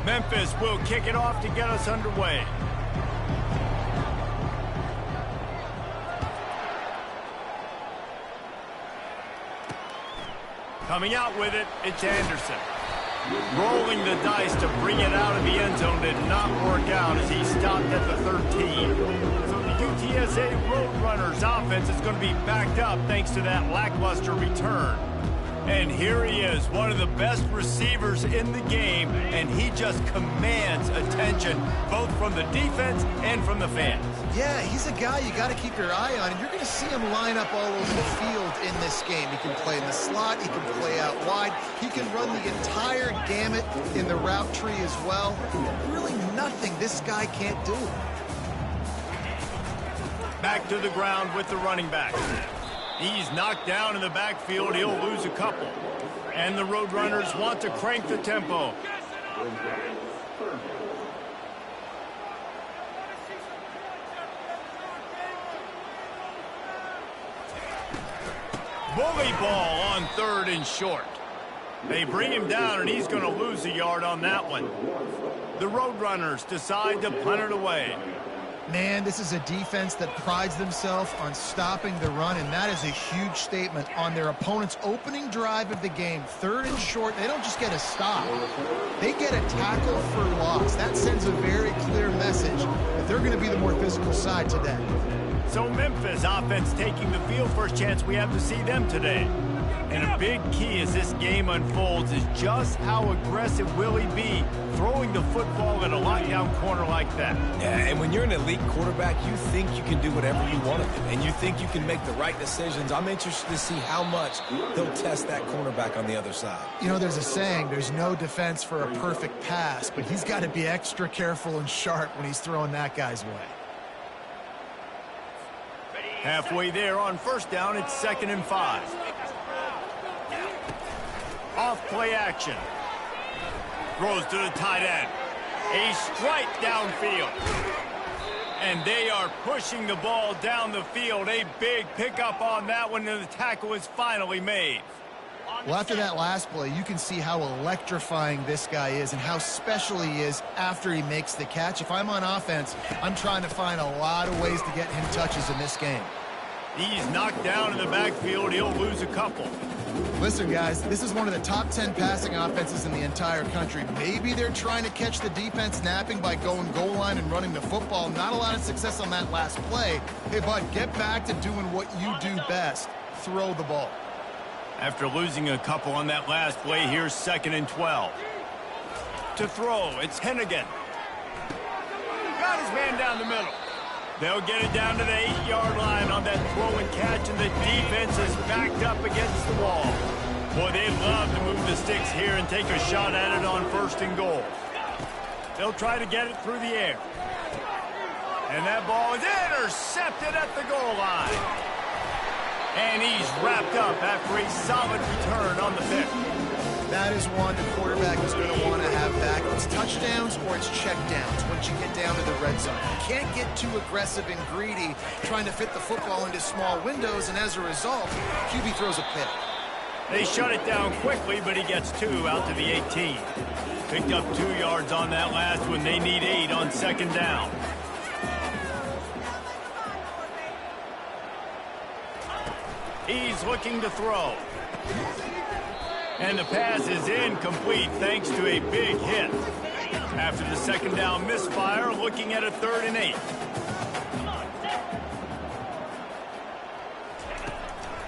Memphis will kick it off to get us underway. Coming out with it, it's Anderson. Rolling the dice to bring it out of the end zone did not work out as he stopped at the 13. So the UTSA Roadrunners offense is going to be backed up thanks to that lackluster return. And here he is, one of the best receivers in the game, and he just commands attention both from the defense and from the fans. Yeah, he's a guy you got to keep your eye on, and you're going to see him line up all over the field in this game. He can play in the slot, he can play out wide, he can run the entire gamut in the route tree as well. Really nothing this guy can't do. Back to the ground with the running back. He's knocked down in the backfield. He'll lose a couple. And the Roadrunners want to crank the tempo. Bully ball on 3rd and short. They bring him down, and he's going to lose a yard on that one. The Roadrunners decide to punt it away. Man, this is a defense that prides themselves on stopping the run, and that is a huge statement on their opponent's opening drive of the game. 3rd and short, they don't just get a stop. They get a tackle for loss. That sends a very clear message that they're going to be the more physical side today. So Memphis offense taking the field. First chance we have to see them today. And a big key as this game unfolds is just how aggressive will he be throwing the football at a lockdown corner like that. Yeah, and when you're an elite quarterback, you think you can do whatever you want to do, and you think you can make the right decisions. I'm interested to see how much he'll test that cornerback on the other side. You know, there's a saying, there's no defense for a perfect pass, but he's got to be extra careful and sharp when he's throwing that guy's way. Halfway there on 1st down, it's 2nd and 5. Off play action. Throws to the tight end. A strike downfield. And they are pushing the ball down the field. A big pickup on that one, and the tackle is finally made. Well, after that last play, you can see how electrifying this guy is and how special he is after he makes the catch. If I'm on offense, I'm trying to find a lot of ways to get him touches in this game. He's knocked down in the backfield. He'll lose a couple. Listen, guys, this is one of the top 10 passing offenses in the entire country. Maybe they're trying to catch the defense napping by going goal line and running the football. Not a lot of success on that last play. Hey, bud, get back to doing what you do best. Throw the ball. After losing a couple on that last play, here's 2nd and 12. To throw, it's Hennigan. Got his man down the middle. They'll get it down to the 8-yard line on that throw and catch, and the defense is backed up against the wall. Boy, they'd love to move the sticks here and take a shot at it on 1st and goal. They'll try to get it through the air. And that ball is intercepted at the goal line. And he's wrapped up after a solid return on the pick. That is one the quarterback is going to want to have back. It's touchdowns or it's checkdowns once you get down to the red zone. You can't get too aggressive and greedy trying to fit the football into small windows, and as a result, QB throws a pick. They shut it down quickly, but he gets 2 out to the 18. Picked up 2 yards on that last one. They need 8 on 2nd down. He's looking to throw. And the pass is incomplete thanks to a big hit. After the 2nd down misfire, looking at a 3rd and 8.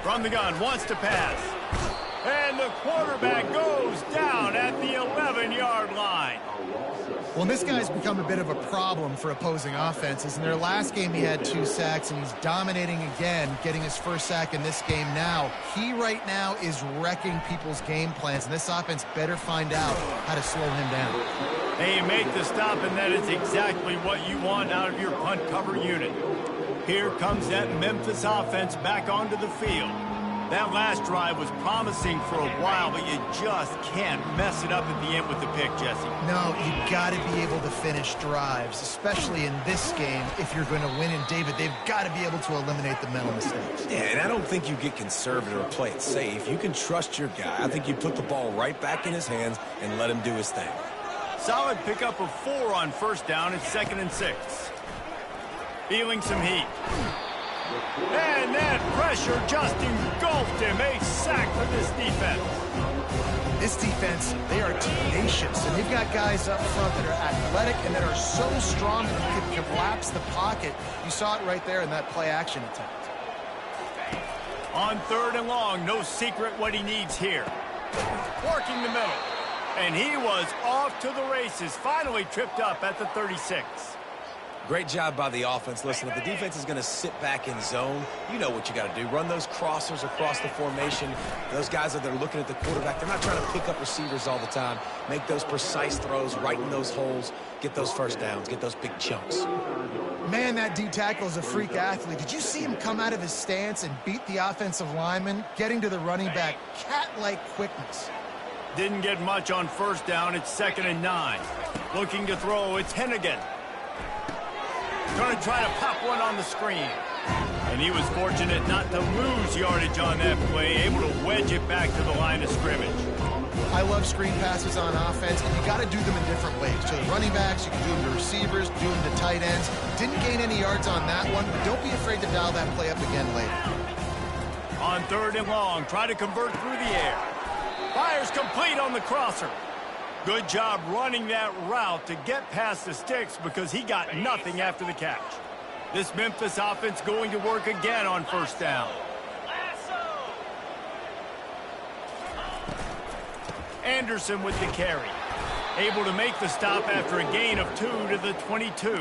From the gun, wants to pass. And the quarterback goes down at the 11-yard line. Well, this guy's become a bit of a problem for opposing offenses. In their last game, he had 2 sacks, and he's dominating again, getting his 1st sack in this game now. He right now is wrecking people's game plans, and this offense better find out how to slow him down. They make the stop, and that is exactly what you want out of your punt cover unit. Here comes that Memphis offense back onto the field. That last drive was promising for a while, but you just can't mess it up at the end with the pick, Jesse. No, you got to be able to finish drives, especially in this game. If you're going to win, and David, they've got to be able to eliminate the mental mistakes. Yeah, and I don't think you get conservative or play it safe. You can trust your guy. I think you put the ball right back in his hands and let him do his thing. Solid pickup of 4 on first down. It's 2nd and 6. Feeling some heat. And that pressure just engulfed him. A sack for this defense. This defense, they are tenacious, and they've got guys up front that are athletic and that are so strong that they can collapse the pocket. You saw it right there in that play-action attempt. On 3rd and long, no secret what he needs here. Working the middle. And he was off to the races, finally tripped up at the 36. Great job by the offense. Listen, if the defense is going to sit back in zone, you know what you got to do. Run those crossers across the formation. Those guys that are looking at the quarterback, they're not trying to pick up receivers all the time. Make those precise throws, right in those holes, get those first downs, get those big chunks. Man, that D tackle is a freak athlete. Did you see him come out of his stance and beat the offensive lineman, getting to the running back? Cat-like quickness. Didn't get much on first down. It's 2nd and 9. Looking to throw. It's Hennigan. Going to try to pop one on the screen. And he was fortunate not to lose yardage on that play, able to wedge it back to the line of scrimmage. I love screen passes on offense, and you got to do them in different ways. To the running backs, you can do them to receivers, do them to tight ends. Didn't gain any yards on that one, but don't be afraid to dial that play up again later. On 3rd and long, try to convert through the air. Fires complete on the crosser. Good job running that route to get past the sticks because he got nothing after the catch. This Memphis offense going to work again on first down. Anderson with the carry. Able to make the stop after a gain of 2 to the 22.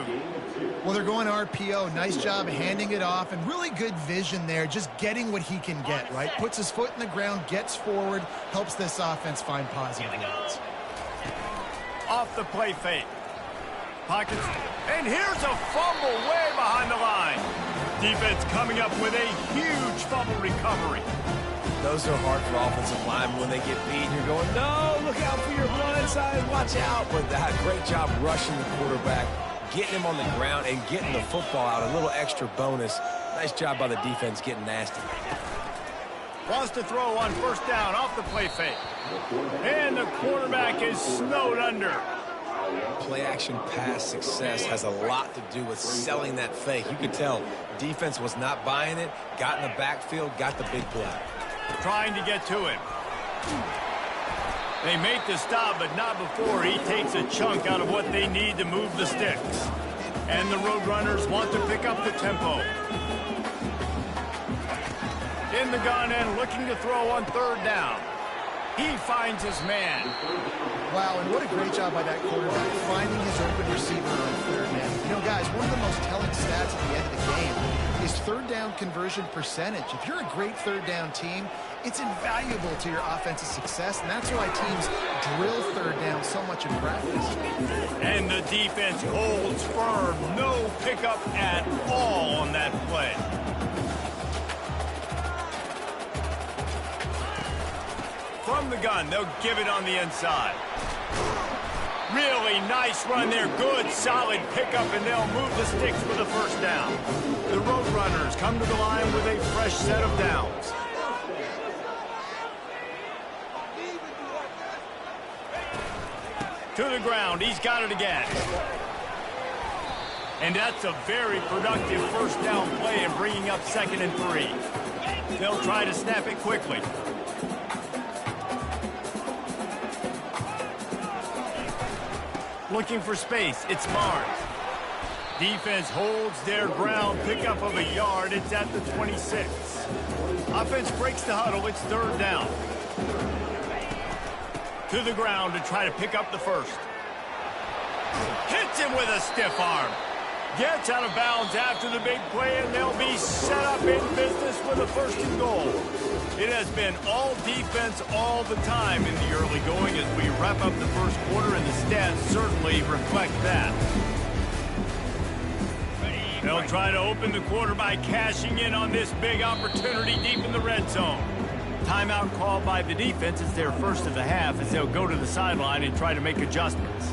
Well, they're going RPO. Nice job handing it off, and really good vision there, just getting what he can get, right? Puts his foot in the ground, gets forward, helps this offense find positive yards. Off the play fake. Pockets. And here's a fumble way behind the line. Defense coming up with a huge fumble recovery. Those are hard for offensive linemen when they get beat. You're going, no, look out for your blind side, watch out. But that great job rushing the quarterback, getting him on the ground, and getting the football out. A little extra bonus. Nice job by the defense getting nasty. Wants to throw on first down off the play fake. And the quarterback is snowed under. Play-action pass success has a lot to do with selling that fake. You could tell defense was not buying it, got in the backfield, got the big play. Trying to get to him. They make the stop, but not before he takes a chunk out of what they need to move the sticks. And the Roadrunners want to pick up the tempo. In the gun and looking to throw on 3rd down. He finds his man. Wow, and what a great job by that quarterback, finding his open receiver on 3rd down. You know, guys, one of the most telling stats at the end of the game is 3rd down conversion percentage. If you're a great 3rd down team, it's invaluable to your offensive success, and that's why teams drill 3rd down so much in practice. And the defense holds firm. No pickup at all on that play. From the gun, they'll give it on the inside. Really nice run there. Good, solid pickup, and they'll move the sticks for the first down. The Roadrunners come to the line with a fresh set of downs. To the ground. He's got it again. And that's a very productive first down play and bringing up 2nd and 3. They'll try to snap it quickly. Looking for space. It's Barnes. Defense holds their ground. Pickup of a yard. It's at the 26. Offense breaks the huddle. It's 3rd down. To the ground to try to pick up the first. Hits him with a stiff arm. Gets out of bounds after the big play, and they'll be set up in business with a 1st and goal. It has been all defense all the time in the early going as we wrap up the first quarter, and the stats certainly reflect that. They'll try to open the quarter by cashing in on this big opportunity deep in the red zone. Timeout called by the defense. It's their first of the half as they'll go to the sideline and try to make adjustments.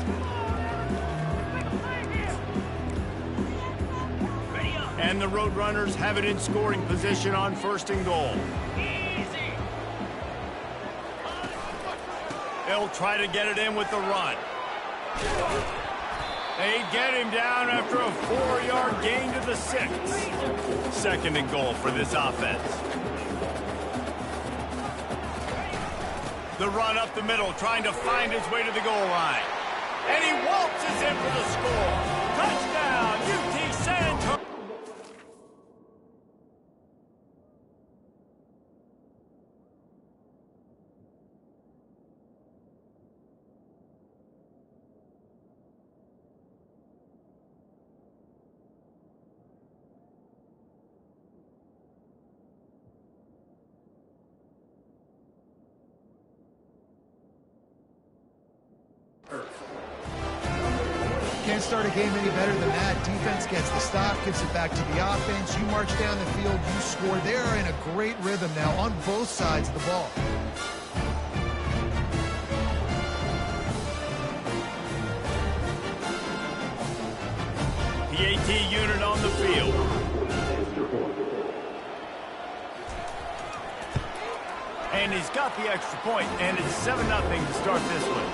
And the Roadrunners have it in scoring position on 1st and goal. They'll try to get it in with the run. They get him down after a 4-yard gain to the 6. 2nd and goal for this offense. The run up the middle, trying to find his way to the goal line. And he waltzes in for the score. Touchdown, UT San Antonio. Can't start a game any better than that. Defense gets the stop, gives it back to the offense. You march down the field, you score. They're in a great rhythm now on both sides of the ball. PAT unit on the field. And he's got the extra point, and it's 7-0 to start this one.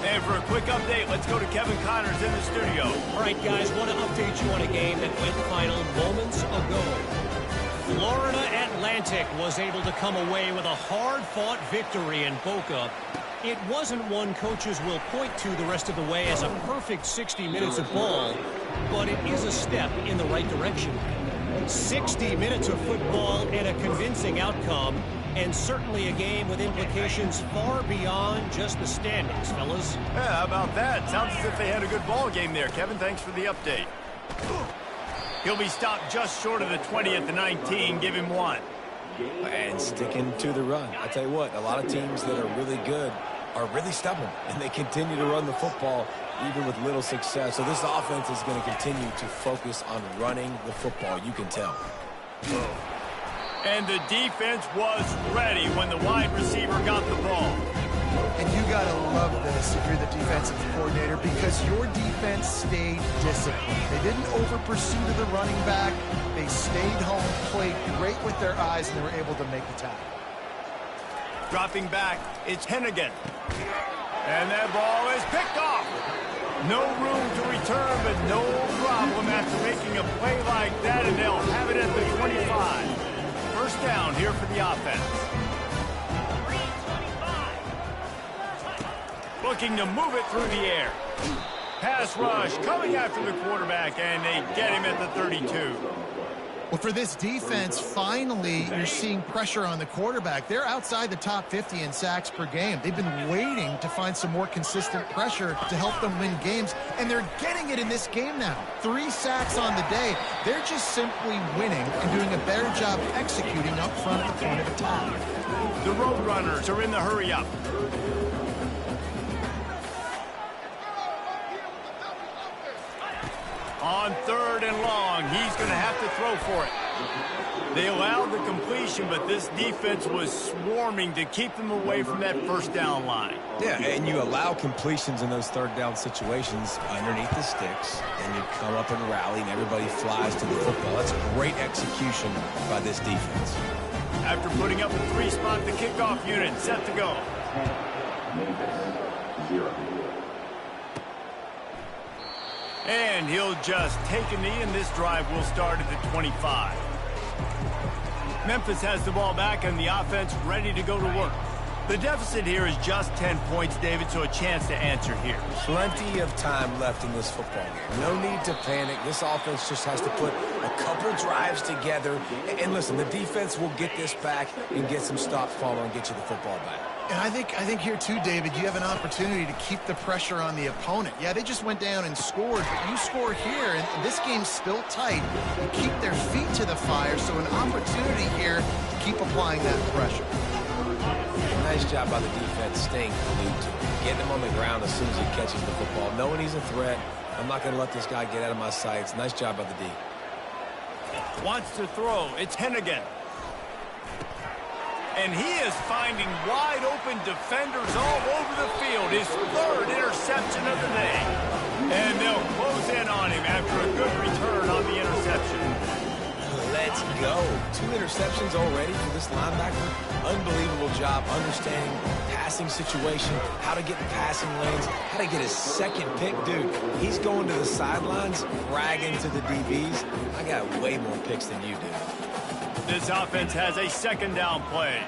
And for a quick update, let's go to Kevin Connors in the studio. All right, guys, want to update you on a game that went final moments ago. Florida Atlantic was able to come away with a hard-fought victory in Boca. It wasn't one coaches will point to the rest of the way as a perfect 60 minutes of ball, but it is a step in the right direction. 60 minutes of football and a convincing outcome, and certainly a game with implications far beyond just the standings, fellas. Yeah, how about that? Sounds as if they had a good ball game there. Kevin, thanks for the update. He'll be stopped just short of the 20 at the 19. Give him 1. And sticking to the run. I tell you what, a lot of teams that are really good are really stubborn, and they continue to run the football even with little success. So this offense is going to continue to focus on running the football. You can tell. And the defense was ready when the wide receiver got the ball. And you got to love this if you're the defensive coordinator, because your defense stayed disciplined. They didn't over-pursue to the running back. They stayed home, played great with their eyes, and they were able to make the tackle. Dropping back, it's Hennigan. And that ball is picked off. No room to return, but no problem after making a play like that, and they'll have it at the 25. First down here for the offense. Looking to move it through the air. Pass rush coming after the quarterback, and they get him at the 32. Well, for this defense, finally, you're seeing pressure on the quarterback. They're outside the top 50 in sacks per game. They've been waiting to find some more consistent pressure to help them win games, and they're getting it in this game now. 3 sacks on the day. They're just simply winning and doing a better job executing up front at the point of attack. The Roadrunners are in the hurry-up. On 3rd and long, he's going to have to throw for it. They allowed the completion, but this defense was swarming to keep them away from that first down line. Yeah, and you allow completions in those 3rd down situations underneath the sticks, and you come up and rally, and everybody flies to the football. That's great execution by this defense. After putting up a 3-spot, the kickoff unit set to go. And he'll just take a knee, and this drive will start at the 25. Memphis has the ball back, and the offense ready to go to work. The deficit here is just 10 points, David, so a chance to answer here. Plenty of time left in this football game. No need to panic. This offense just has to put a couple drives together. And listen, the defense will get this back and get some stops following and get you the football back. And I think here too, David, you have an opportunity to keep the pressure on the opponent. Yeah, they just went down and scored, but you score here, and this game's still tight. You keep their feet to the fire, so an opportunity here to keep applying that pressure. Nice job by the defense staying glued to him, getting him on the ground as soon as he catches the football, knowing he's a threat. I'm not going to let this guy get out of my sights. Nice job by the D. Wants to throw. It's Hennigan. And he is finding wide-open defenders all over the field. His 3rd interception of the day. And they'll close in on him after a good return on the interception. Let's Let's go. 2 interceptions already for this linebacker. Unbelievable job understanding passing situation, how to get in passing lanes, how to get his second pick. Dude, he's going to the sidelines, bragging to the DBs. I got way more picks than you do. This offense has a second down play.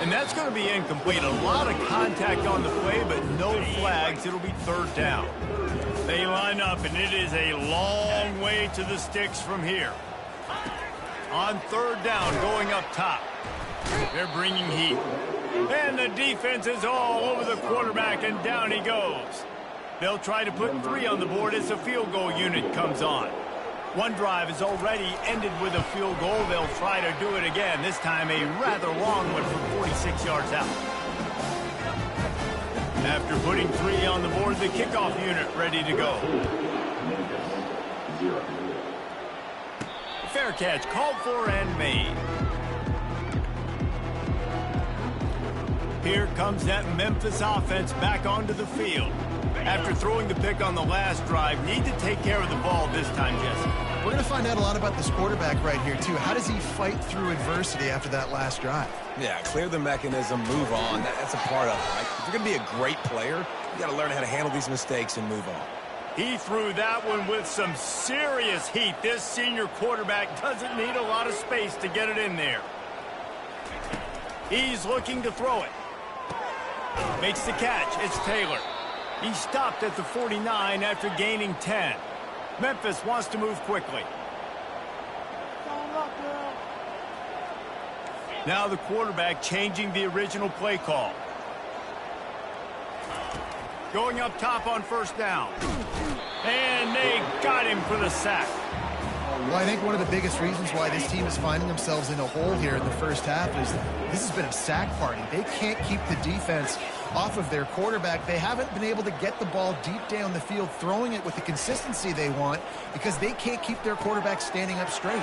And that's going to be incomplete. A lot of contact on the play, but no flags. It'll be third down. They line up, and it is a long way to the sticks from here. On third down, going up top. They're bringing heat. And the defense is all over the quarterback, and down he goes. They'll try to put 3 on the board as the field goal unit comes on. One drive is already ended with a field goal. They'll try to do it again, this time a rather long one from 46 yards out. After putting 3 on the board, the kickoff unit ready to go. Fair catch called for and made. Here comes that Memphis offense back onto the field. After throwing the pick on the last drive, need to take care of the ball this time, Jesse. We're going to find out a lot about this quarterback right here, too. How does he fight through adversity after that last drive? Yeah, clear the mechanism, move on. That's a part of it, right? If you're going to be a great player, you got to learn how to handle these mistakes and move on. He threw that one with some serious heat. This senior quarterback doesn't need a lot of space to get it in there. He's looking to throw it. Makes the catch. It's Taylor. He stopped at the 49 after gaining 10. Memphis wants to move quickly. Now the quarterback changing the original play call. Going up top on first down. And they got him for the sack. Well, I think one of the biggest reasons why this team is finding themselves in a hole here in the first half is this has been a sack party. They can't keep the defense off of their quarterback. They haven't been able to get the ball deep down the field, throwing it with the consistency they want because they can't keep their quarterback standing up straight.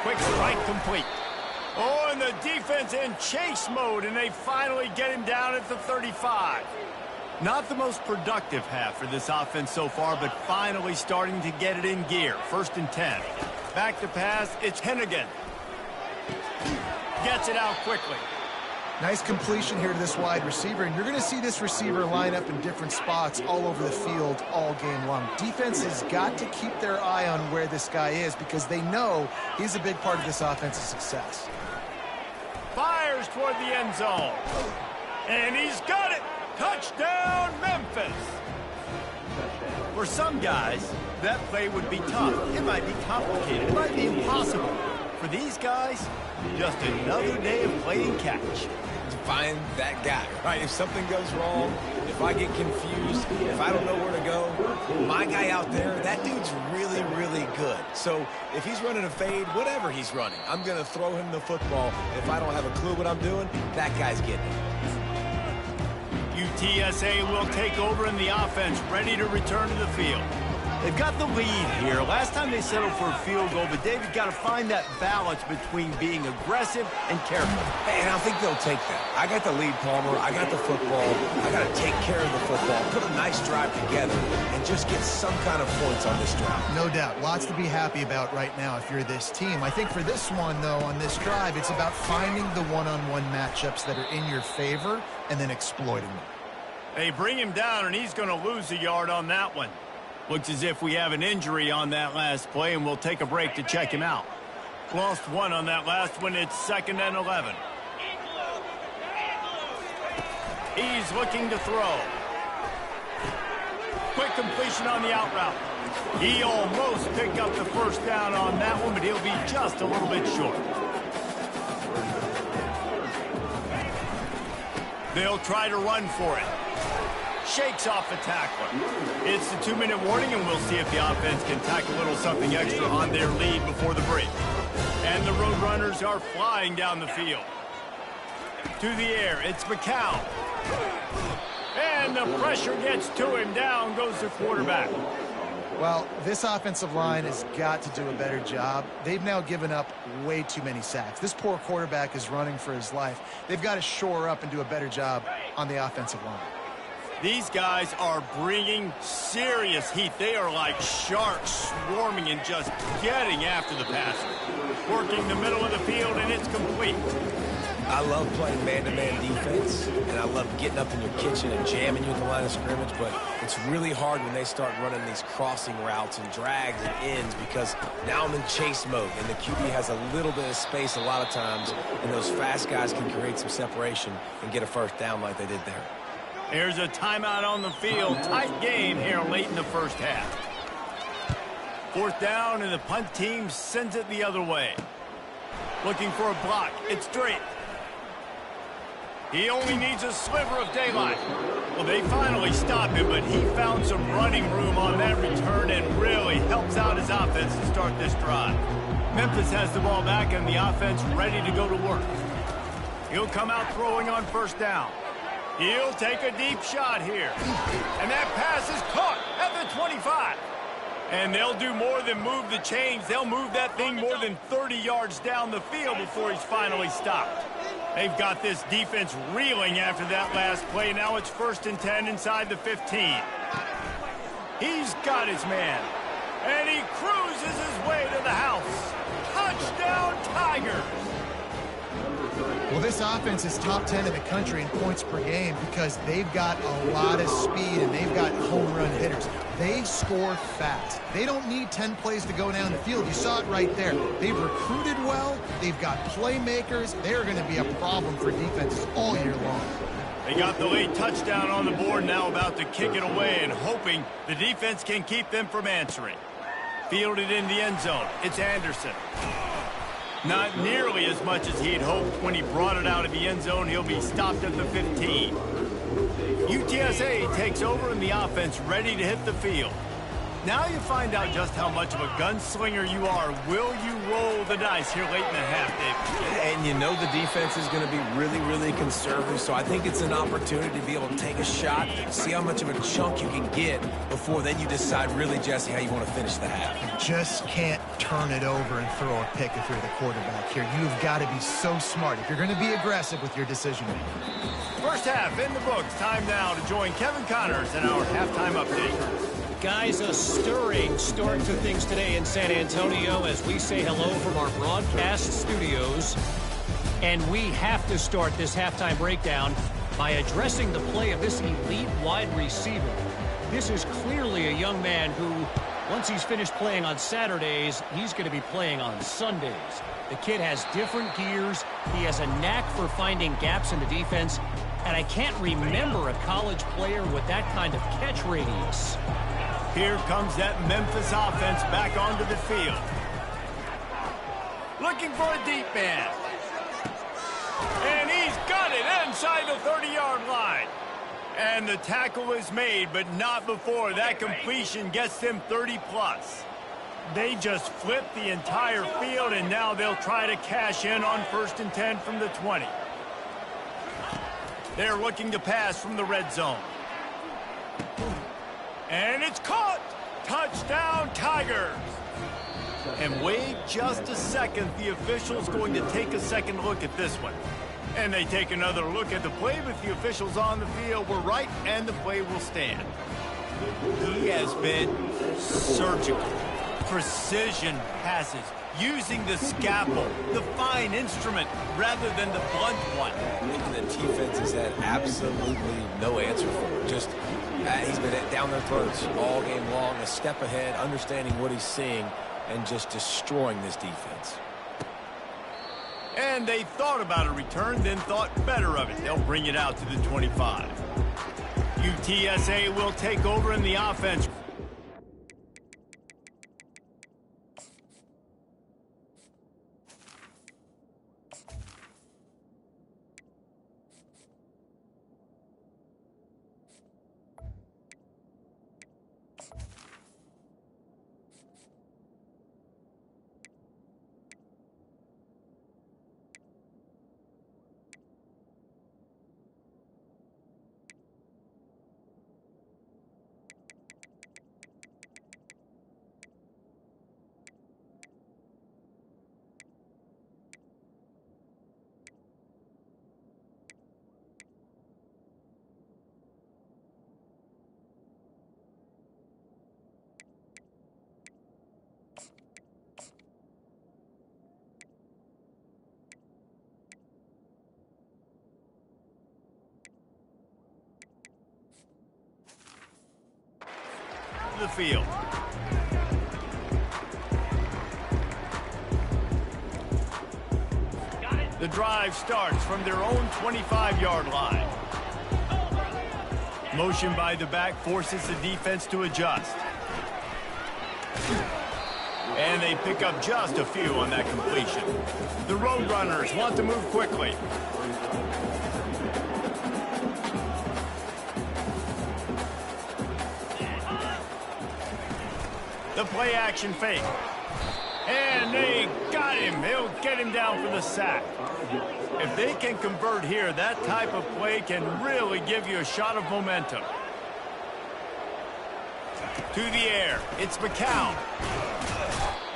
Quick strike complete. Oh, and the defense in chase mode, and they finally get him down at the 35. Not the most productive half for this offense so far, but finally starting to get it in gear. 1st and 10. Back to pass, it's Hennigan. Gets it out quickly. Nice completion here to this wide receiver, and you're going to see this receiver line up in different spots all over the field all game long. Defense has got to keep their eye on where this guy is because they know he's a big part of this offense's success. Fires toward the end zone. And he's got it. Touchdown, Memphis. For some guys, that play would be tough. It might be complicated. It might be impossible. For these guys, just another day of playing catch. Find that guy, right? If something goes wrong, if I get confused, if I don't know where to go, my guy out there, that dude's really, really good. So if he's running a fade, whatever he's running, I'm going to throw him the football. If I don't have a clue what I'm doing, that guy's getting it. UTSA will take over in the offense, ready to return to the field. They've got the lead here. Last time they settled for a field goal, but David got to find that balance between being aggressive and careful. And I think they'll take that. I got the lead, Palmer. I got the football. I got to take care of the football, put a nice drive together, and just get some kind of points on this drive. No doubt. Lots to be happy about right now if you're this team. I think for this one, though, on this drive, it's about finding the one-on-one matchups that are in your favor and then exploiting them. They bring him down, and he's going to lose a yard on that one. Looks as if we have an injury on that last play, and we'll take a break to check him out. Lost one on that last one. It's 2nd and 11. He's looking to throw. Quick completion on the out route. He almost picked up the first down on that one, but he'll be just a little bit short. They'll try to run for it. Shakes off the tackler. It's the 2-minute warning, and we'll see if the offense can tack a little something extra on their lead before the break. And the Roadrunners are flying down the field. To the air, it's McCown. And the pressure gets to him. Down goes the quarterback. Well, this offensive line has got to do a better job. They've now given up way too many sacks. This poor quarterback is running for his life. They've got to shore up and do a better job on the offensive line. These guys are bringing serious heat. They are like sharks swarming and just getting after the passer. Working the middle of the field, and it's complete. I love playing man-to-man defense, and I love getting up in your kitchen and jamming you at the line of scrimmage, but it's really hard when they start running these crossing routes and drags and ends because now I'm in chase mode, and the QB has a little bit of space a lot of times, and those fast guys can create some separation and get a first down like they did there. Here's a timeout on the field. Tight game here late in the first half. 4th down, and the punt team sends it the other way. Looking for a block. It's Drake. He only needs a sliver of daylight. Well, they finally stopped him, but he found some running room on that return and really helps out his offense to start this drive. Memphis has the ball back and the offense ready to go to work. He'll come out throwing on 1st down. He'll take a deep shot here. And that pass is caught at the 25. And they'll do more than move the chains. They'll move that thing more than 30 yards down the field before he's finally stopped. They've got this defense reeling after that last play. Now it's 1st and 10 inside the 15. He's got his man. And he cruises his way to the house. Touchdown, Tigers! Well, this offense is top 10 in the country in points per game because they've got a lot of speed and they've got home run hitters. They score fast. They don't need 10 plays to go down the field. You saw it right there. They've recruited well. They've got playmakers. They're going to be a problem for defenses all year long. They got the late touchdown on the board, now about to kick it away and hoping the defense can keep them from answering. Fielded in the end zone. It's Anderson. Not nearly as much as he'd hoped. When he brought it out of the end zone, he'll be stopped at the 15. UTSA takes over and the offense ready to hit the field. Now you find out just how much of a gunslinger you are. Will you roll the dice here late in the half, Dave? And you know the defense is going to be really, really conservative, so I think it's an opportunity to be able to take a shot, see how much of a chunk you can get before then you decide really, Jesse, how you want to finish the half. You just can't turn it over and throw a pick if you're the quarterback here. You've got to be so smart if you're going to be aggressive with your decision-making. First half in the books. Time now to join Kevin Connors in our halftime update. Guys, a stirring start to things today in San Antonio as we say hello from our broadcast studios. And we have to start this halftime breakdown by addressing the play of this elite wide receiver. This is clearly a young man who, once he's finished playing on Saturdays, he's going to be playing on Sundays. The kid has different gears. He has a knack for finding gaps in the defense. And I can't remember a college player with that kind of catch radius. Here comes that Memphis offense back onto the field. Looking for a deep man. And he's got it inside the 30-yard line. And the tackle is made, but not before that completion gets them 30-plus. They just flipped the entire field, and now they'll try to cash in on 1st and 10 from the 20. They're looking to pass from the red zone. And it's caught! Touchdown, Tigers! And wait just a second. The official's going to take a second look at this one. And they take another look at the play, but the officials on the field were right, and the play will stand. He has been surgical. Precision passes, using the scalpel, the fine instrument, rather than the blunt one. And the defense has had absolutely no answer for it. Just he's been down their throats all game long, a step ahead, understanding what he's seeing, and just destroying this defense. And they thought about a return, then thought better of it. They'll bring it out to the 25. UTSA will take over in the offense. the field. The drive starts from their own 25-yard line. Motion by the back forces the defense to adjust. And they pick up just a few on that completion. The Roadrunners want to move quickly. The play action fake. And they got him. He'll get him down for the sack. If they can convert here, that type of play can really give you a shot of momentum. To the air, it's McCown.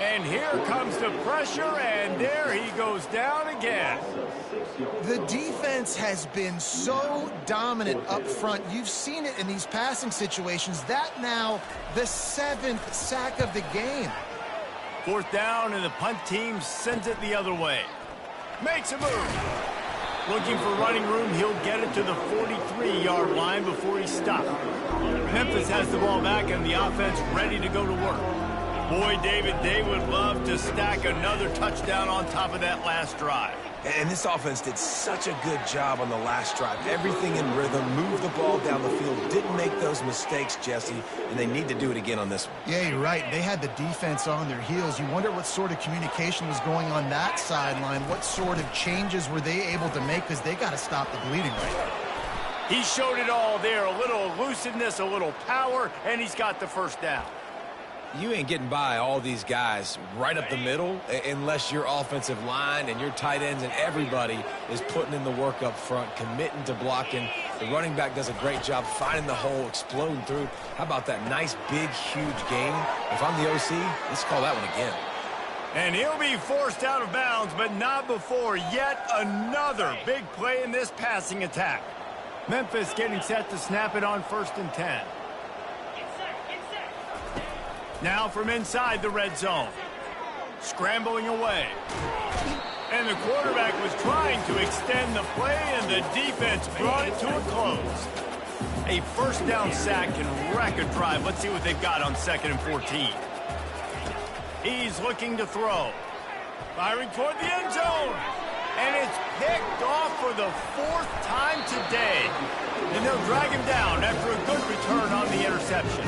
And here comes the pressure, and there he goes down again. The defense has been so dominant up front. You've seen it in these passing situations. That now the 7th sack of the game. 4th down, and the punt team sends it the other way. Makes a move. Looking for running room, he'll get it to the 43-yard line before he's stopped. Memphis has the ball back and the offense ready to go to work. Boy, David, they would love to stack another touchdown on top of that last drive. And this offense did such a good job on the last drive. Everything in rhythm, moved the ball down the field, didn't make those mistakes, Jesse, and they need to do it again on this one. Yeah, you're right. They had the defense on their heels. You wonder what sort of communication was going on that sideline. What sort of changes were they able to make, because they got to stop the bleeding right now. He showed it all there. A little elusiveness, a little power, and he's got the first down. You ain't getting by all these guys right up the middle unless your offensive line and your tight ends and everybody is putting in the work up front, committing to blocking. The running back does a great job finding the hole, exploding through. How about that nice, big, huge gain? If I'm the OC, let's call that one again. And he'll be forced out of bounds, but not before yet another big play in this passing attack. Memphis getting set to snap it on 1st and 10. Now from inside the red zone. Scrambling away. And the quarterback was trying to extend the play, and the defense brought it to a close. A 1st down sack can wreck a drive. Let's see what they've got on 2nd and 14. He's looking to throw. Firing toward the end zone. And it's picked off for the 4th time today. And they'll drag him down after a good return on the interception.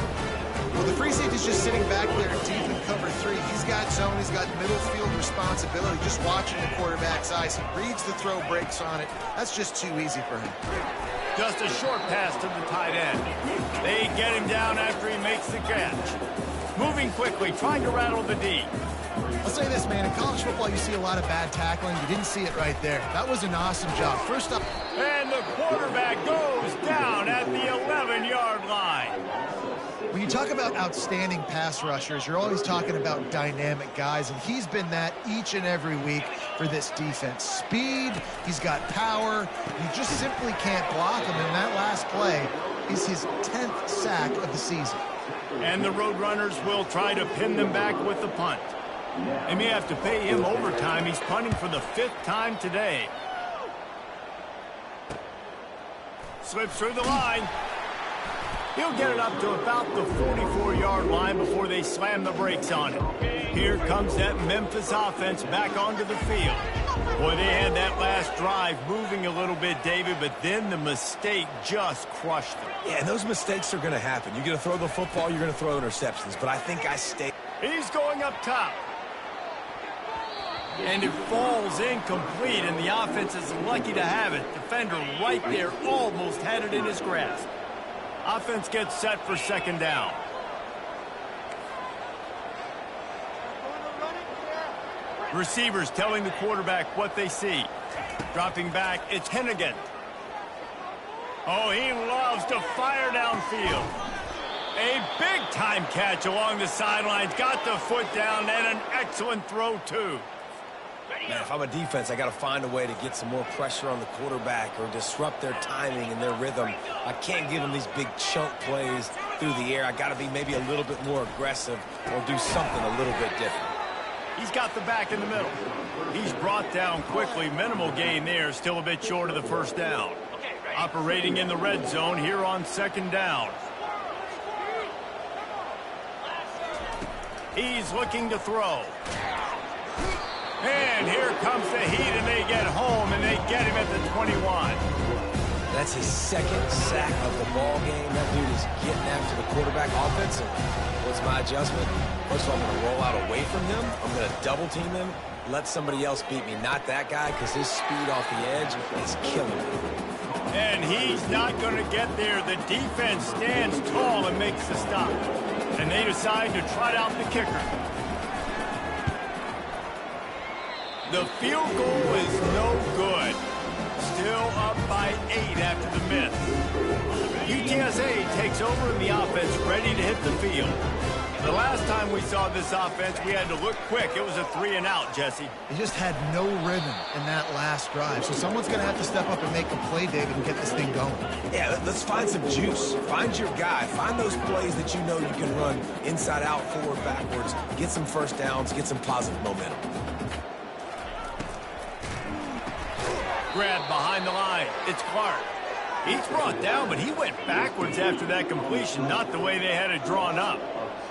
Well, the free safety's just sitting back there deep in cover 3. He's got zone, he's got middle field responsibility. Just watching the quarterback's eyes. He reads the throw, breaks on it. That's just too easy for him. Just a short pass to the tight end. They get him down after he makes the catch. Moving quickly, trying to rattle the D. I'll say this, man. In college football, you see a lot of bad tackling. You didn't see it right there. That was an awesome job. First up. And the quarterback goes down at the 11-yard line. When you talk about outstanding pass rushers, you're always talking about dynamic guys, and he's been that each and every week for this defense. Speed, he's got power. You just simply can't block him, and that last play is his 10th sack of the season. And the Roadrunners will try to pin them back with the punt. They may have to pay him overtime. He's punting for the 5th time today. Slips through the line. He'll get it up to about the 44-yard line before they slam the brakes on it. Here comes that Memphis offense back onto the field. Boy, they had that last drive moving a little bit, David, but then the mistake just crushed them. Yeah, and those mistakes are going to happen. You're going to throw the football, you're going to throw interceptions, but I think I stay. He's going up top. And it falls incomplete, and the offense is lucky to have it. Defender right there almost had it in his grasp. Offense gets set for 2nd down. Receivers telling the quarterback what they see. Dropping back, it's Hennigan. Oh, he loves to fire downfield. A big-time catch along the sidelines. Got the foot down, and an excellent throw, too. Man, if I'm a defense, I got to find a way to get some more pressure on the quarterback or disrupt their timing and their rhythm. I can't give them these big chunk plays through the air. I got to be maybe a little bit more aggressive or do something a little bit different. He's got the back in the middle. He's brought down quickly. Minimal gain there. Still a bit short of the 1st down. Operating in the red zone here on 2nd down. He's looking to throw. And here comes the heat, and they get home, and they get him at the 21. That's his second sack of the ball game. That dude is getting after the quarterback offensively. What's my adjustment? First of all, I'm going to roll out away from him. I'm going to double team him, let somebody else beat me, not that guy, because his speed off the edge is killing me. And he's not going to get there. The defense stands tall and makes the stop. And they decide to trot out the kicker. The field goal is no good. Still up by 8 after the miss. UTSA takes over in the offense, ready to hit the field. The last time we saw this offense, we had to look quick. It was a 3-and-out, Jesse. He just had no rhythm in that last drive. So someone's going to have to step up and make a play, David, and get this thing going. Yeah, let's find some juice. Find your guy. Find those plays that you know you can run inside out, forward, backwards. Get some first downs. Get some positive momentum. Grab behind the line. It's Clark. He's brought down, but he went backwards after that completion, not the way they had it drawn up.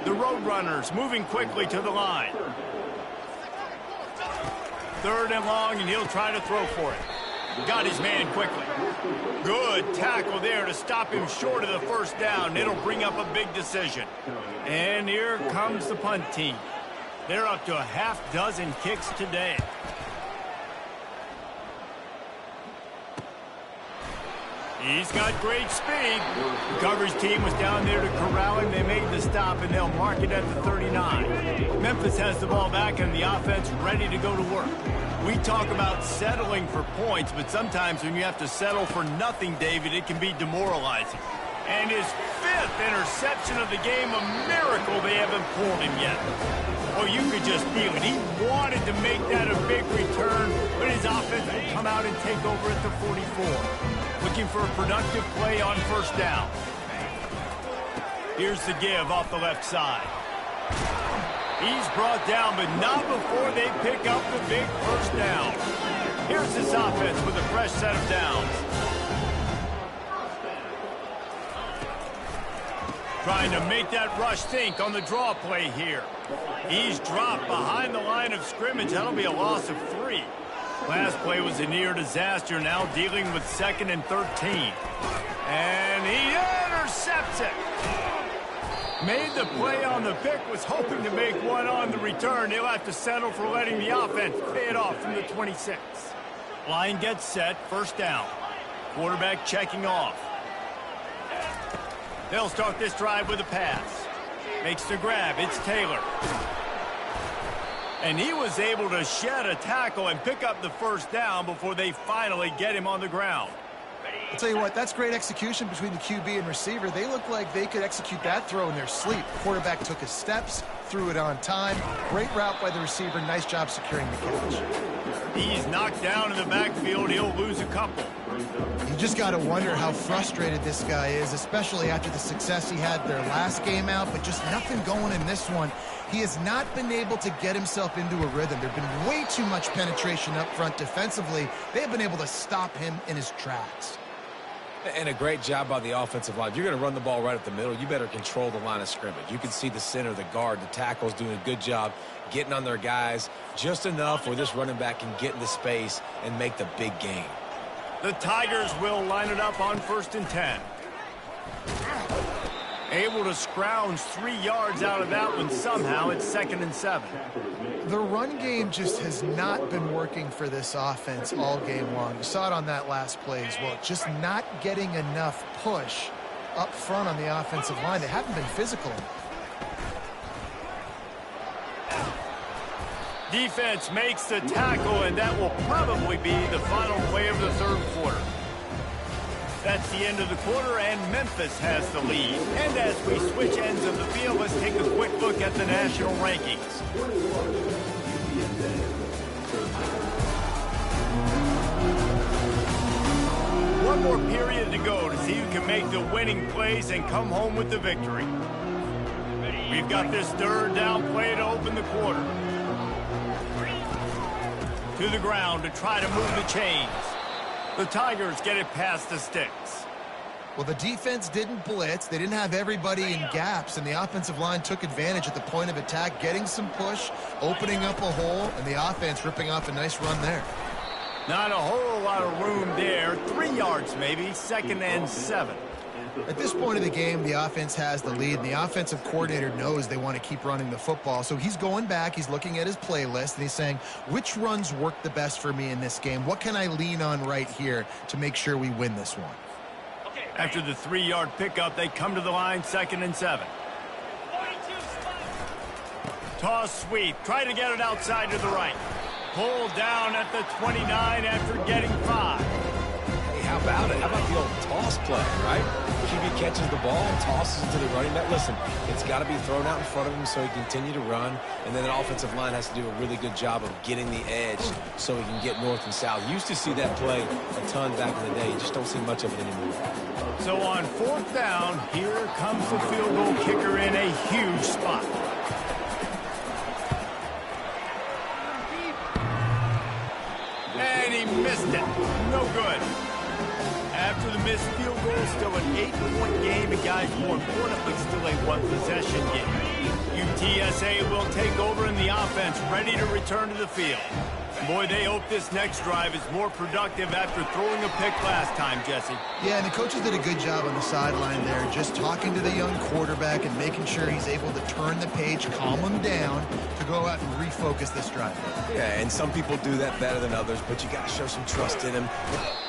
The Roadrunners moving quickly to the line. 3rd and long, and he'll try to throw for it. Got his man quickly. Good tackle there to stop him short of the first down. It'll bring up a big decision. And here comes the punt team. They're up to a half-dozen kicks today. He's got great speed. The coverage team was down there to corral him. They made the stop, and they'll mark it at the 39. Memphis has the ball back, and the offense ready to go to work. We talk about settling for points, but sometimes when you have to settle for nothing, David, it can be demoralizing. And his 5th interception of the game, a miracle they haven't pulled him yet. Oh, you could just feel it. He wanted to make that a big return, but his offense will come out and take over at the 44. Looking for a productive play on first down. Here's the give off the left side. He's brought down, but not before they pick up the big first down. Here's this offense with a fresh set of downs. Trying to make that rush think on the draw play here. He's dropped behind the line of scrimmage. That'll be a loss of 3. Last play was a near disaster, now dealing with 2nd and 13. And he intercepts it. Made the play on the pick, was hoping to make one on the return. He'll have to settle for letting the offense pay it off from the 26. Line gets set, first down. Quarterback checking off. They'll start this drive with a pass. Makes the grab, it's Taylor. And he was able to shed a tackle and pick up the first down before they finally get him on the ground. I'll tell you what, that's great execution between the QB and receiver. They look like they could execute that throw in their sleep. The quarterback took his steps, threw it on time. Great route by the receiver. Nice job securing the catch. He's knocked down in the backfield. He'll lose a couple. You just got to wonder how frustrated this guy is, especially after the success he had their last game out, but just nothing going in this one. He has not been able to get himself into a rhythm. There's been way too much penetration up front defensively. They've been able to stop him in his tracks. And a great job by the offensive line. If you're going to run the ball right up the middle, you better control the line of scrimmage. You can see the center, the guard, the tackles doing a good job getting on their guys just enough where this running back can get into space and make the big game. The Tigers will line it up on 1st and 10. Able to scrounge 3 yards out of that one somehow. It's 2nd and 7. The run game just has not been working for this offense all game long. You saw it on that last play as well. Just not getting enough push up front on the offensive line. They haven't been physical enough. Defense makes the tackle, and that will probably be the final play of the 3rd quarter. That's the end of the quarter, and Memphis has the lead. And as we switch ends of the field, let's take a quick look at the national rankings. One more period to go to see who can make the winning plays and come home with the victory. We've got this 3rd down play to open the quarter. To the ground to try to move the chains. The Tigers get it past the sticks. Well, the defense didn't blitz. They didn't have everybody in gaps, and the offensive line took advantage at the point of attack, getting some push, opening up a hole, and the offense ripping off a nice run there. Not a whole lot of room there. 3 yards maybe, 2nd and 7. At this point of the game, the offense has the lead, and the offensive coordinator knows they want to keep running the football. So he's going back, he's looking at his playlist, and he's saying, which runs work the best for me in this game? What can I lean on right here to make sure we win this one? After the 3-yard pickup, they come to the line, 2nd and 7. Toss sweep. Try to get it outside to the right. Pulled down at the 29 after getting 5. Hey, how about it? How about the old toss play, right? QB catches the ball and tosses it to the running back. Listen, it's got to be thrown out in front of him so he can continue to run, and then an offensive line has to do a really good job of getting the edge so he can get north and south. Used to see that play a ton back in the day. You just don't see much of it anymore. So on 4th down, here comes the field goal kicker in a huge spot. And he missed it. No good. After the missed field goal, still an 8-point game, and guys, more importantly, still a 1-possession game. UTSA will take over in the offense, ready to return to the field. Boy, they hope this next drive is more productive after throwing a pick last time, Jesse. Yeah, and the coaches did a good job on the sideline there, just talking to the young quarterback and making sure he's able to turn the page, calm him down, to go out and refocus this drive. Yeah, and some people do that better than others, but you got to show some trust in him.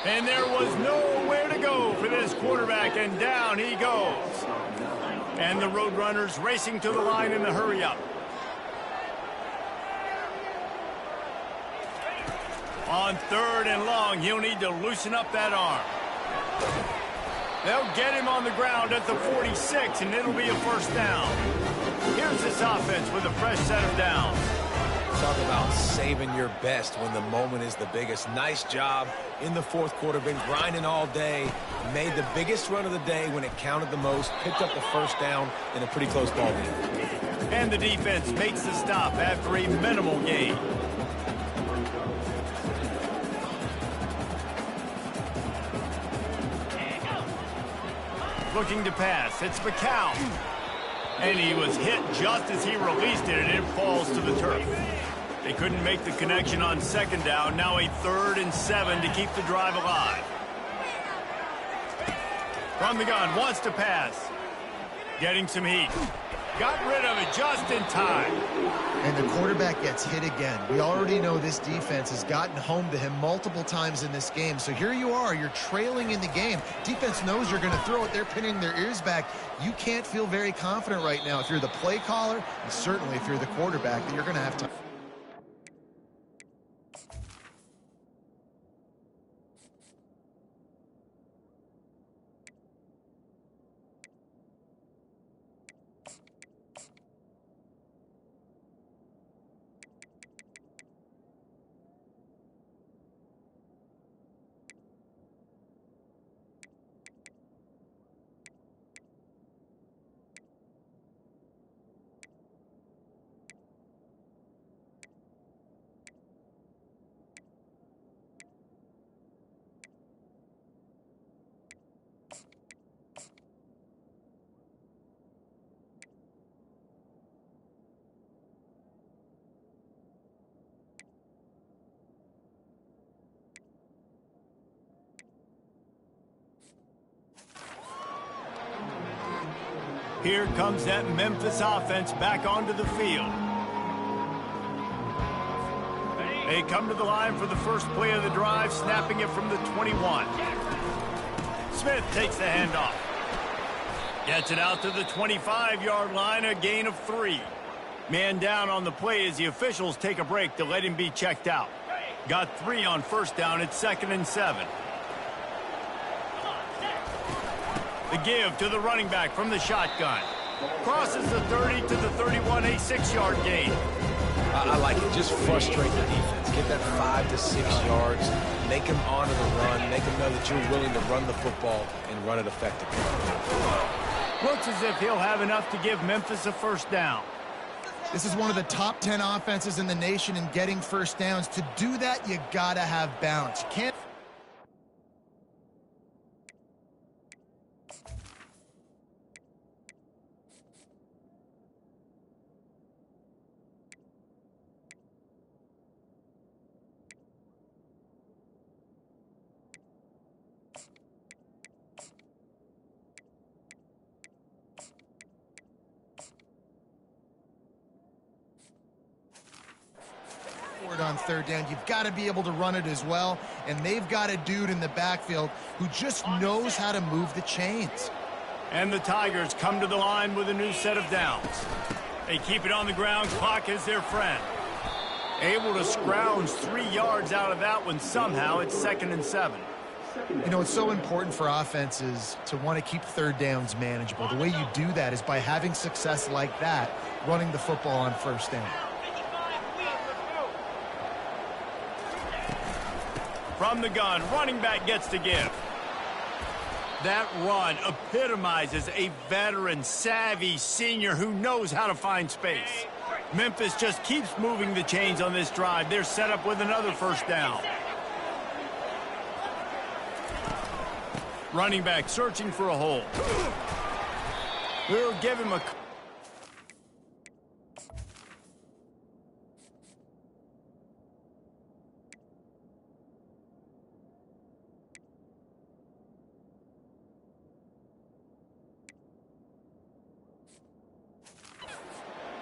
And there was nowhere to go for this quarterback, and down he goes. And the Roadrunners racing to the line in the hurry-up. On 3rd and long, he'll need to loosen up that arm. They'll get him on the ground at the 46, and it'll be a 1st down. Here's this offense with a fresh set of downs. Talk about saving your best when the moment is the biggest. Nice job in the 4th quarter. Been grinding all day. Made the biggest run of the day when it counted the most. Picked up the 1st down in a pretty close ball game. And the defense makes the stop after a minimal gain. Looking to pass. It's McCown. And he was hit just as he released it, and it falls to the turf. They couldn't make the connection on 2nd down. Now a 3rd and 7 to keep the drive alive. From the gun, wants to pass. Getting some heat. Got rid of it just in time. And the quarterback gets hit again. We already know this defense has gotten home to him multiple times in this game. So here you are, you're trailing in the game. Defense knows you're going to throw it. They're pinning their ears back. You can't feel very confident right now if you're the play caller, and certainly if you're the quarterback, that you're going to have time. Here comes that Memphis offense back onto the field. They come to the line for the first play of the drive, snapping it from the 21. Smith takes the handoff. Gets it out to the 25-yard line, a gain of 3. Man down on the play as the officials take a break to let him be checked out. Got 3 on 1st down at 2nd and 7. The give to the running back from the shotgun. Crosses the 30 to the 31, a 6-yard gain. I like it. Just frustrate the defense. Get that 5 to 6 yards. Make them honor the run. Make them know that you're willing to run the football and run it effectively. Looks as if he'll have enough to give Memphis a 1st down. This is one of the top 10 offenses in the nation in getting 1st downs. To do that, you gotta have balance. You can't third down, you've got to be able to run it as well, and they've got a dude in the backfield who just knows how to move the chains. And the Tigers come to the line with a new set of downs. They keep it on the ground. Clock is their friend. Able to scrounge 3 yards out of that one somehow. It's 2nd and 7. You know, it's so important for offenses to want to keep third downs manageable. The way you do that is by having success like that, running the football on first down. From the gun, running back gets to give. That run epitomizes a veteran, savvy senior who knows how to find space. Memphis just keeps moving the chains on this drive. They're set up with another first down. Running back searching for a hole. We'll give him a...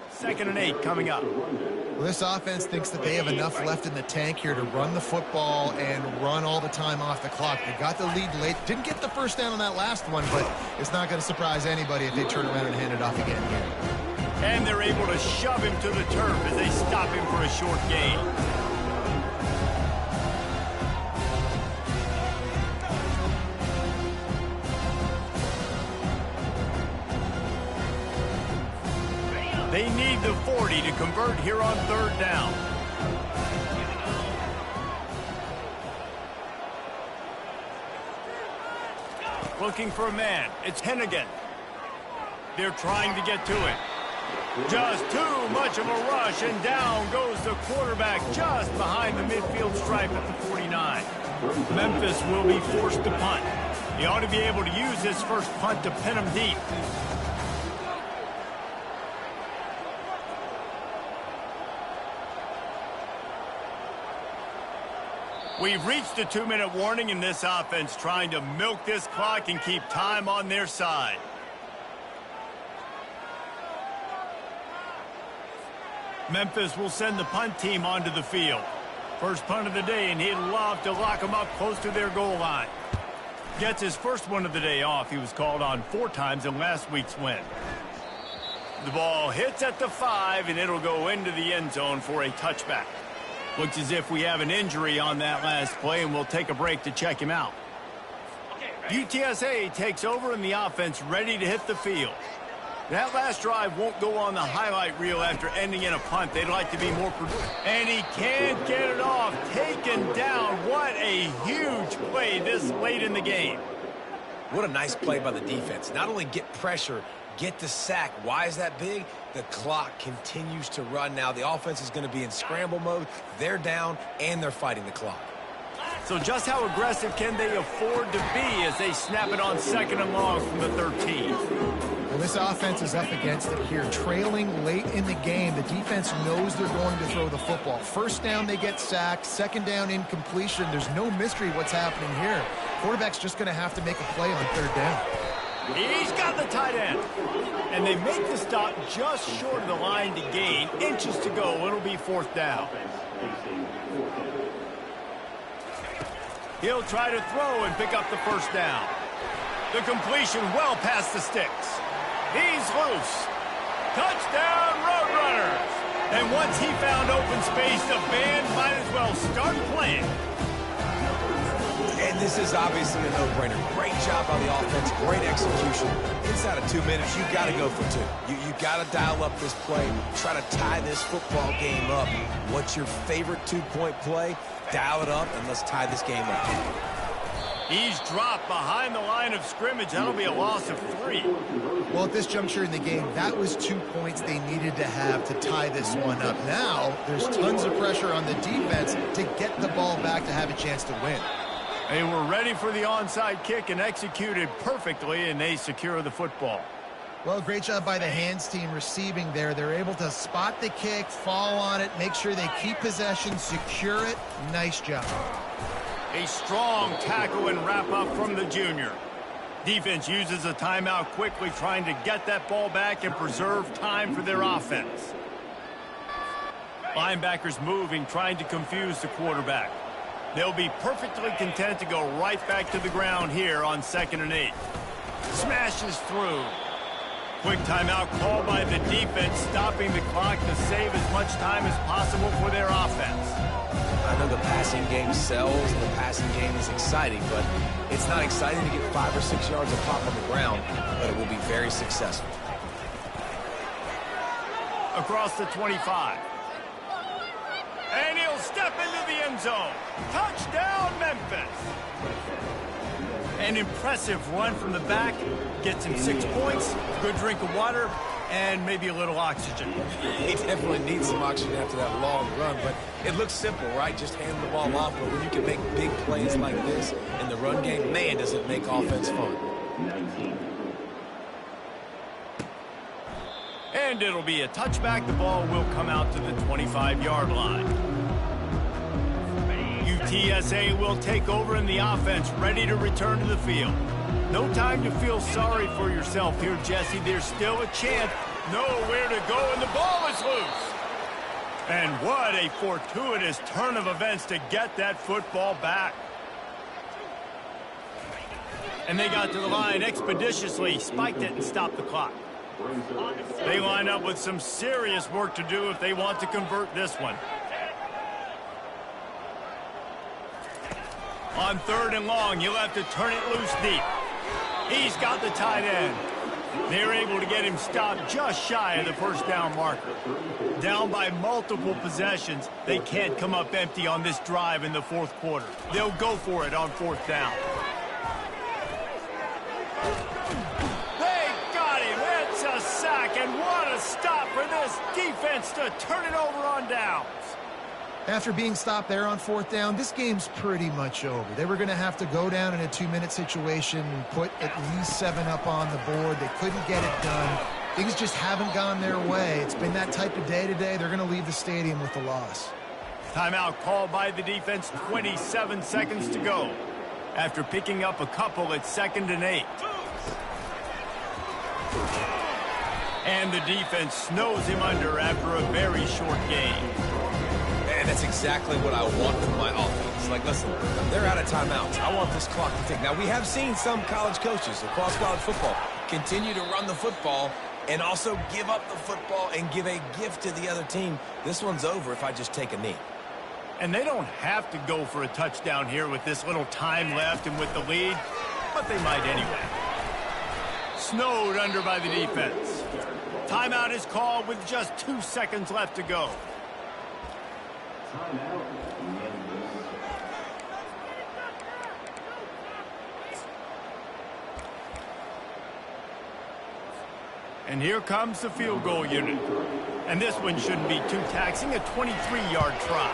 Second and 8 coming up. Well, this offense thinks that they have enough left in the tank here to run the football and run all the time off the clock. They got the lead late. Didn't get the first down on that last one, but it's not going to surprise anybody if they turn around and hand it off again here. And they're able to shove him to the turf as they stop him for a short gain. They need the 40 to convert here on third down. Looking for a man. It's Hennigan. They're trying to get to it. Just too much of a rush, and down goes the quarterback just behind the midfield stripe at the 49. Memphis will be forced to punt. He ought to be able to use his first punt to pin him deep. We've reached the 2-minute warning in this offense, trying to milk this clock and keep time on their side. Memphis will send the punt team onto the field. First punt of the day, and he'd love to lock them up close to their goal line. Gets his first one of the day off. He was called on 4 times in last week's win. The ball hits at the 5, and it'll go into the end zone for a touchback. Looks as if we have an injury on that last play, and we'll take a break to check him out. UTSA takes over in the offense, ready to hit the field. That last drive won't go on the highlight reel after ending in a punt. They'd like to be more productive. And he can't get it off. Taken down. What a huge play this late in the game. What a nice play by the defense. Not only get pressure, get the sack. Why is that big? The clock continues to run now. The offense is going to be in scramble mode. They're down, and they're fighting the clock. So just how aggressive can they afford to be as they snap it on 2nd and long from the 13? Well, this offense is up against it here. Trailing late in the game, the defense knows they're going to throw the football. First down, they get sacked. Second down, incompletion. There's no mystery what's happening here. Quarterback's just going to have to make a play on third down. He's got the tight end. And they make the stop just short of the line to gain. Inches to go. It'll be 4th down. He'll try to throw and pick up the first down. The completion well past the sticks. He's loose. Touchdown, Roadrunners. And once he found open space, the band might as well start playing. And this is obviously a no-brainer. Great job by the offense, great execution. Inside of 2 minutes, you got to go for 2. You got to dial up this play, try to tie this football game up. What's your favorite 2-point play? Dial it up, and let's tie this game up. He's dropped behind the line of scrimmage. That'll be a loss of 3. Well, at this juncture in the game, that was 2 points they needed to have to tie this one up. Now, there's tons of pressure on the defense to get the ball back to have a chance to win. They were ready for the onside kick and executed perfectly, and they secure the football. Well, great job by the hands team receiving there. They're able to spot the kick, fall on it, make sure they keep possession, secure it. Nice job. A strong tackle and wrap up from the junior. Defense uses a timeout quickly, trying to get that ball back and preserve time for their offense. Linebackers moving, trying to confuse the quarterback. They'll be perfectly content to go right back to the ground here on 2nd and 8. Smashes through. Quick timeout called by the defense, stopping the clock to save as much time as possible for their offense. I know the passing game sells and the passing game is exciting, but it's not exciting to get 5 or 6 yards of pop on the ground, but it will be very successful. Across the 25. And he'll step into the end zone. Touchdown, Memphis. An impressive run from the back. Gets him 6 points, good drink of water, and maybe a little oxygen. He definitely needs some oxygen after that long run, but it looks simple, right? Just hand the ball off, but when you can make big plays like this in the run game, man, does it make offense fun. And it'll be a touchback. The ball will come out to the 25-yard line. UTSA will take over in the offense, ready to return to the field. No time to feel sorry for yourself here, Jesse. There's still a chance. Nowhere to go, and the ball is loose. And what a fortuitous turn of events to get that football back. And they got to the line expeditiously, spiked it, and stopped the clock. They line up with some serious work to do if they want to convert this one. On 3rd and long, you'll have to turn it loose deep. He's got the tight end. They're able to get him stopped just shy of the first down marker. Down by multiple possessions, they can't come up empty on this drive in the 4th quarter. They'll go for it on 4th down. They got him. It's a sack, and what a stop for this defense to turn it over on downs. After being stopped there on 4th down, this game's pretty much over. They were going to have to go down in a 2-minute situation and put at least 7 up on the board. They couldn't get it done. Things just haven't gone their way. It's been that type of day today. They're going to leave the stadium with the loss. Timeout called by the defense, 27 seconds to go. After picking up a couple at 2nd and 8. And the defense snows him under after a very short game. And that's exactly what I want from my offense. Like, listen, they're out of timeouts. I want this clock to tick. Now, we have seen some college coaches across college football continue to run the football and also give up the football and give a gift to the other team. This one's over if I just take a knee. And they don't have to go for a touchdown here with this little time left and with the lead, but they might anyway. Snowed under by the defense. Timeout is called with just 2 seconds left to go. And here comes the field goal unit. And this one shouldn't be too taxing, a 23-yard try.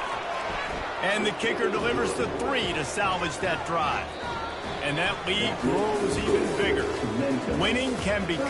And the kicker delivers the 3 to salvage that drive. And that lead grows even bigger. Winning can become